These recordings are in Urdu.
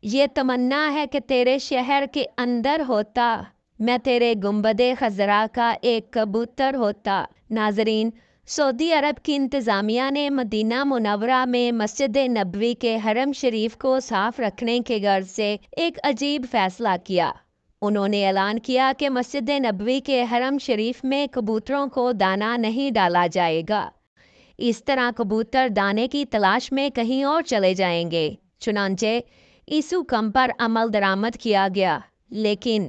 یہ تمنا ہے کہ تیرے شہر کے اندر ہوتا، میں تیرے گنبد خضرا کا ایک کبوتر ہوتا۔ ناظرین، سعودی عرب کی انتظامیہ نے مدینہ منورہ میں مسجد نبوی کے حرم شریف کو صاف رکھنے کے غرض سے ایک عجیب فیصلہ کیا۔ انہوں نے اعلان کیا کہ مسجد نبوی کے حرم شریف میں کبوتروں کو دانہ نہیں ڈالا جائے گا۔ اس طرح کبوتر دانے کی تلاش میں کہیں اور چلے جائیں گے۔ چنانچہ اس حکم پر عمل درآمد کیا گیا، لیکن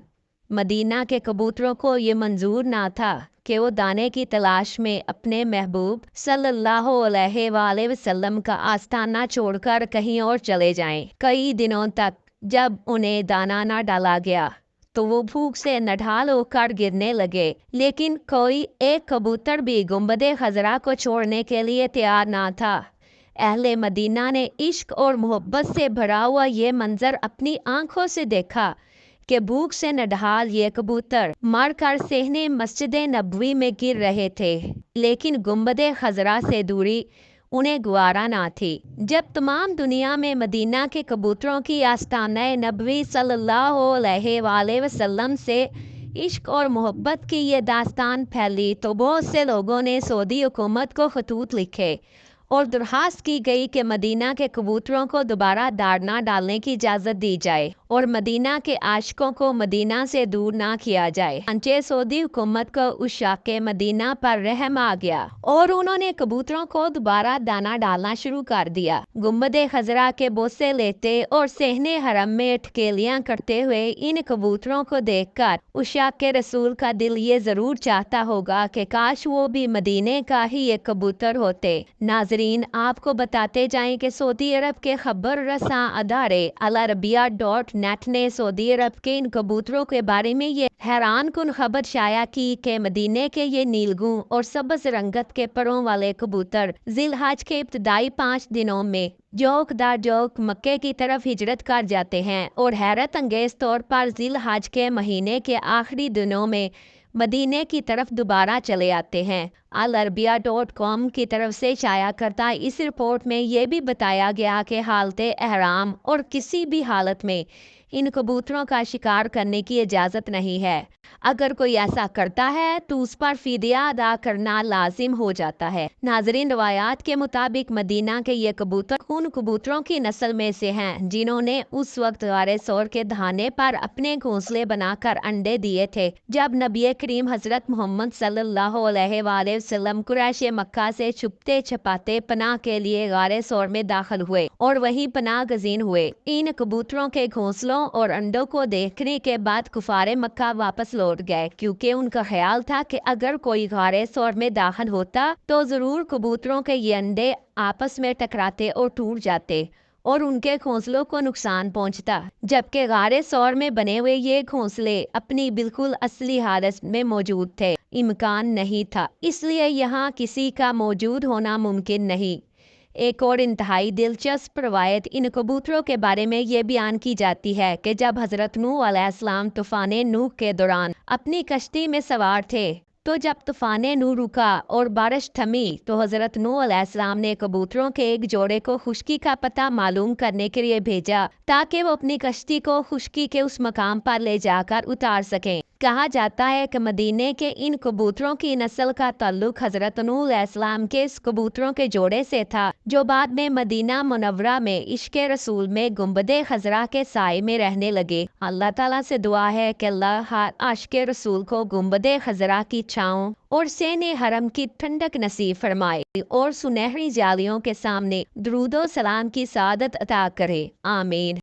مدینہ کے کبوتروں کو یہ منظور نہ تھا کہ وہ دانے کی تلاش میں اپنے محبوب صلی اللہ علیہ وآلہ وسلم کا آستانہ چھوڑ کر کہیں اور چلے جائیں۔ کئی دنوں تک جب انہیں دانہ نہ ڈالا گیا تو وہ بھوک سے نڈھال ہو کر گرنے لگے، لیکن کوئی ایک کبوتر بھی گنبد خضرا کو چھوڑنے کے لیے تیار نہ تھا۔ اہل مدینہ نے عشق اور محبت سے بھرا ہوا یہ منظر اپنی آنکھوں سے دیکھا کہ بھوک سے نڈھال یہ کبوتر مر کر صحن مسجد نبوی میں گر رہے تھے، لیکن گنبد خضرا سے دوری انہیں گوارا نہ تھی۔ جب تمام دنیا میں مدینہ کے کبوتروں کی آستانہ نبوی صلی اللہ علیہ وآلہ وسلم سے عشق اور محبت کی یہ داستان پھیلی تو بہت سے لوگوں نے سعودی حکومت کو خطوط لکھے اور درخواست کی گئی کہ مدینہ کے کبوتروں کو دوبارہ دانہ ڈالنے کی اجازت دی جائے اور مدینہ کے عاشقوں کو مدینہ سے دور نہ کیا جائے۔ چنانچہ سعودی حکومت کو عشاق مدینہ پر رحم آ گیا اور انہوں نے کبوتروں کو دوبارہ دانہ ڈالنا شروع کر دیا۔ گنبد خضرا کے بوسے لیتے اور صحن حرم میں ٹھکیلیاں کرتے ہوئے ان کبوتروں کو دیکھ کر عشاق رسول کا دل یہ ضرور چاہتا ہوگا کہ کاش وہ بھی مدینے کا ہی ایک کبوتر ہوتے۔ ناظرین، آپ کو بتاتے جائیں کہ سعودی عرب کے خبر رساں ادارے العربیہ.net نے سعودی عرب کے ان کبوتروں کے بارے میں یہ حیران کن خبر شائع کی کہ مدینے کے یہ نیلگوں اور سبز رنگت کے پروں والے کبوتر ذی الحج کے ابتدائی 5 دنوں میں جوک در جوک مکے کی طرف ہجرت کر جاتے ہیں اور حیرت انگیز طور پر ذی الحج کے مہینے کے آخری دنوں میں مدینے کی طرف دوبارہ چلے آتے ہیں۔ العربیہ.com کی طرف سے شائع کردہ اس رپورٹ میں یہ بھی بتایا گیا کہ حالت احرام اور کسی بھی حالت میں ان کبوتروں کا شکار کرنے کی اجازت نہیں ہے۔ اگر کوئی ایسا کرتا ہے تو اس پر فدیہ ادا کرنا لازم ہو جاتا ہے۔ ناظرین، روایات کے مطابق مدینہ کے یہ کبوتر ان کبوتروں کی نسل میں سے ہیں جنہوں نے اس وقت غار ثور کے دہانے پر اپنے گھونسلے بنا کر انڈے دیے تھے جب نبی کریم حضرت محمد صلی اللہ علیہ وآلہ وسلم قریش مکہ سے چھپتے چھپاتے پناہ کے لیے غار ثور میں داخل ہوئے اور وہیں پناہ گزین ہوئے۔ ان کبوتروں کے گھونسلوں اور انڈوں کو دیکھنے کے بعد کفار مکہ واپس لوٹ گئے، کیونکہ ان کا خیال تھا کہ اگر کوئی غار ثور میں داخل ہوتا تو ضرور کبوتروں کے یہ انڈے آپس میں ٹکراتے اور ٹوٹ جاتے اور ان کے گھونسلوں کو نقصان پہنچتا، جبکہ غار ثور میں بنے ہوئے یہ گھونسلے اپنی بالکل اصلی حالت میں موجود تھے۔ امکان نہیں تھا، اس لیے یہاں کسی کا موجود ہونا ممکن نہیں۔ ایک اور انتہائی دلچسپ روایت ان کبوتروں کے بارے میں یہ بیان کی جاتی ہے کہ جب حضرت نوح علیہ السلام طوفان نوح کے دوران اپنی کشتی میں سوار تھے تو جب طوفان نوح رکا اور بارش تھمی تو حضرت نوح علیہ السلام نے کبوتروں کے ایک جوڑے کو خشکی کا پتہ معلوم کرنے کے لیے بھیجا تاکہ وہ اپنی کشتی کو خشکی کے اس مقام پر لے جا کر اتار سکیں۔ کہا جاتا ہے کہ مدینے کے ان کبوتروں کی نسل کا تعلق حضرت نوح علیہ السلام کے اس کبوتروں کے جوڑے سے تھا جو بعد میں مدینہ منورہ میں عشق رسول میں گنبد خضرا کے سائے میں رہنے لگے۔ اللہ تعالیٰ سے دعا ہے کہ اللہ ہر عاشق رسول کو گنبد خضرا کی چھاؤں اور صحن حرم کی ٹھنڈک نصیب فرمائے اور سنہری جالیوں کے سامنے درود و سلام کی سعادت عطا کرے۔ آمین۔